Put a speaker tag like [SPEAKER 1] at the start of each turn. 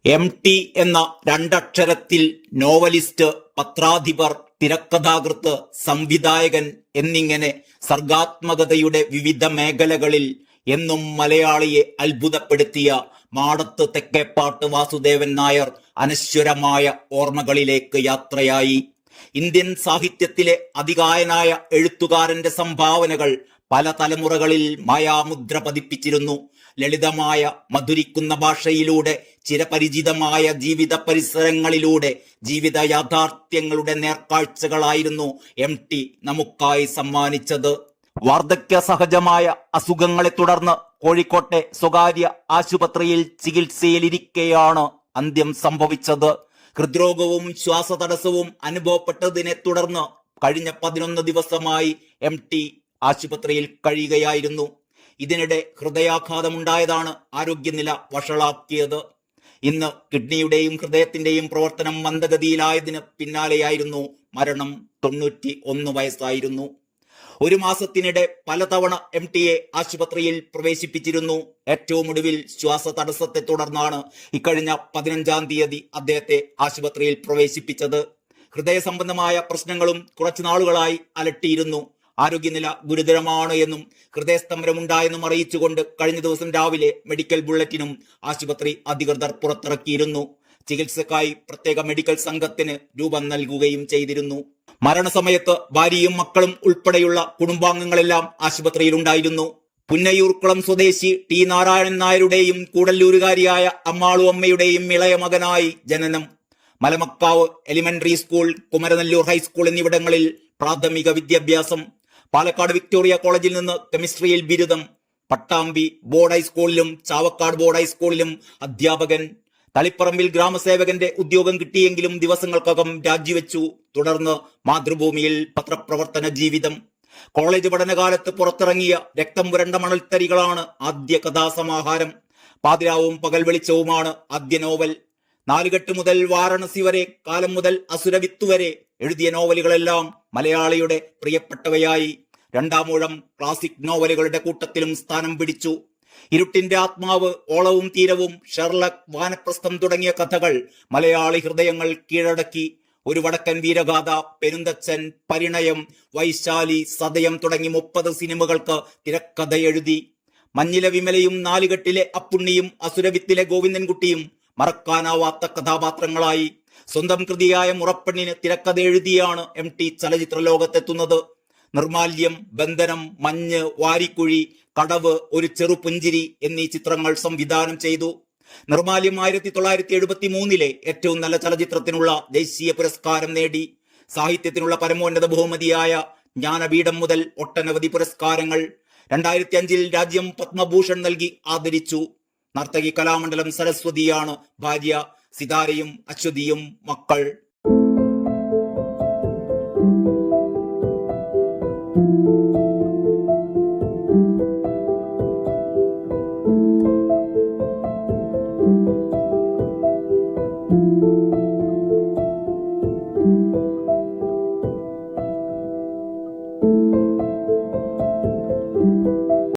[SPEAKER 1] MT എന്ന രണ്ടക്ഷരത്തിൽ novelist, പത്രാധിപർ, തിരക്കഥാകൃത്ത്, സംവിധായകൻ എന്നിങ്ങനെ സർഗാത്മകതയുടെ വിവിധ മേഖലകളിൽ എന്നും മലയാളിയെ അത്ഭുതപ്പെടുത്തിയ മാടത്ത് തെക്കേപ്പാട്ട് വാസുദേവൻ നായർ അനശ്വരമായ ഓർമ്മകളിലേക്ക് യാത്രയായി. ഇന്ത്യൻ സാഹിത്യത്തിലെ അതികായനായ എഴുത്തുകാരന്റെ സംഭാവനകൾ പല തലമുറകളിൽ മായാമുദ്ര പതിപ്പിച്ചിരുന്നു. ലളിതമായ മധുരിക്കുന്ന ഭാഷയിലൂടെ, ചിരപരിചിതമായ ജീവിത പരിസരങ്ങളിലൂടെ, ജീവിത യാഥാർത്ഥ്യങ്ങളുടെ നേർക്കാഴ്ചകളായിരുന്നു MT നമുക്കായി സമ്മാനിച്ചത്. വാർദ്ധക്യ സഹജമായ അസുഖങ്ങളെ തുടർന്ന് കോഴിക്കോട്ടെ സ്വകാര്യ ആശുപത്രിയിൽ ചികിത്സയിലിരിക്കെയാണ് അന്ത്യം സംഭവിച്ചത്. ഹൃദ്രോഗവും ശ്വാസതടസ്സവും അനുഭവപ്പെട്ടതിനെ തുടർന്ന് കഴിഞ്ഞ 11 ദിവസമായി MT ആശുപത്രിയിൽ കഴിയുകയായിരുന്നു. ഇതിനിടെ ഹൃദയാഘാതമുണ്ടായതാണ് ആരോഗ്യനില വഷളാക്കിയത്. ഇന്ന് കിഡ്നിയുടെയും ഹൃദയത്തിന്റെയും പ്രവർത്തനം മന്ദഗതിയിലായതിന് പിന്നാലെയായിരുന്നു മരണം. 91 വയസ്സായിരുന്നു. ഒരു മാസത്തിനിടെ പലതവണ MTയെ ആശുപത്രിയിൽ പ്രവേശിപ്പിച്ചിരുന്നു. ഏറ്റവും ഒടുവിൽ ശ്വാസതടസ്സത്തെ തുടർന്നാണ് ഇക്കഴിഞ്ഞ 15-ാം തീയതി അദ്ദേഹത്തെ ആശുപത്രിയിൽ പ്രവേശിപ്പിച്ചത്. ഹൃദയ സംബന്ധമായ പ്രശ്നങ്ങളും കുറച്ചു നാളുകളായി അലട്ടിയിരുന്നു. ആരോഗ്യനില ഗുരുതരമാണ് എന്നും ഹൃദയസ്തംഭനമുണ്ടായെന്നും അറിയിച്ചുകൊണ്ട് കഴിഞ്ഞ ദിവസം രാവിലെ മെഡിക്കൽ ബുള്ളറ്റിനും ആശുപത്രി അധികൃതർ പുറത്തിറക്കിയിരുന്നു. ചികിത്സക്കായി പ്രത്യേക മെഡിക്കൽ സംഘത്തിന് രൂപം നൽകുകയും ചെയ്തിരുന്നു. മരണസമയത്ത് ഭാര്യയും മക്കളും ഉൾപ്പെടെയുള്ള കുടുംബാംഗങ്ങളെല്ലാം ആശുപത്രിയിലുണ്ടായിരുന്നു. പുന്നയൂർക്കുളം സ്വദേശി T നാരായണൻ നായരുടെയും കൂടല്ലൂരുകാരിയായ അമ്മാളു അമ്മയുടെയും ഇളയ മകനായി ജനനം. Malamakkavu elementary school, Kumaranellur high school എന്നിവിടങ്ങളിൽ പ്രാഥമിക വിദ്യാഭ്യാസം. പാലക്കാട് വിക്ടോറിയ കോളേജിൽ നിന്ന് കെമിസ്ട്രിയിൽ ബിരുദം. പട്ടാമ്പി ബോർഡ് ഹൈസ്കൂളിലും ചാവക്കാട് ബോർഡ് ഹൈസ്കൂളിലും അധ്യാപകൻ. തളിപ്പറമ്പിൽ ഗ്രാമസേവകന്റെ ഉദ്യോഗം കിട്ടിയെങ്കിലും ദിവസങ്ങൾക്കകം രാജിവെച്ചു. തുടർന്ന് മാതൃഭൂമിയിൽ പത്രപ്രവർത്തന ജീവിതം. കോളേജ് പഠനകാലത്ത് പുറത്തിറങ്ങിയ രക്തം പുരണ്ട മണൽത്തരികളാണ് ആദ്യ കഥാസമാഹാരം. പാതിരാവും പകൽ വെളിച്ചവുമാണ് ആദ്യ നോവൽ. നാലുകെട്ട് മുതൽ വാരണസി വരെ, കാലം മുതൽ അസുരവിത്ത് വരെ എഴുതിയ നോവലുകളെല്ലാം മലയാളിയുടെ പ്രിയപ്പെട്ടവയായി. രണ്ടാമൂഴം ക്ലാസിക് നോവലുകളുടെ കൂട്ടത്തിലും സ്ഥാനം പിടിച്ചു. ഇരുട്ടിന്റെ ആത്മാവ്, ഓളവും തീരവും, ഷെർലക്, വാനപ്രസ്ഥം തുടങ്ങിയ കഥകൾ മലയാളി ഹൃദയങ്ങൾ കീഴടക്കി. ഒരു വടക്കൻ വീരഗാഥ, പെരുന്തച്ചൻ, പരിണയം, വൈശാലി, സതയം തുടങ്ങി 30 സിനിമകൾക്ക് തിരക്കഥ എഴുതി. മഞ്ഞിലെ വിമലയും നാലുകെട്ടിലെ അപ്പുണ്ണിയും അസുരവിത്തിലെ ഗോവിന്ദൻകുട്ടിയും മറക്കാനാവാത്ത കഥാപാത്രങ്ങളായി. സ്വന്തം കൃതിയായ മുറപ്പെണ്ണിന് തിരക്കഥ എഴുതിയാണ് MT ചലച്ചിത്ര ലോകത്തെത്തുന്നത്. നിർമാല്യം, ബന്ധനം, മഞ്ഞ്, വാരിക്കുഴി, കടവ്, ഒരു ചെറുപുഞ്ചിരി എന്നീ ചിത്രങ്ങൾ സംവിധാനം ചെയ്തു. നിർമാല്യം 1973 ഏറ്റവും നല്ല ചലച്ചിത്രത്തിനുള്ള ദേശീയ പുരസ്കാരം നേടി. സാഹിത്യത്തിനുള്ള പരമോന്നത ബഹുമതിയായ ജ്ഞാനപീഠം മുതൽ ഒട്ടനവധി പുരസ്കാരങ്ങൾ. 2005 രാജ്യം പത്മഭൂഷൺ നൽകി ആദരിച്ചു. നർത്തകി കലാമണ്ഡലം സരസ്വതിയാണ് ഭാര്യ. സിതാരയും അശ്വതിയും മക്കൾ.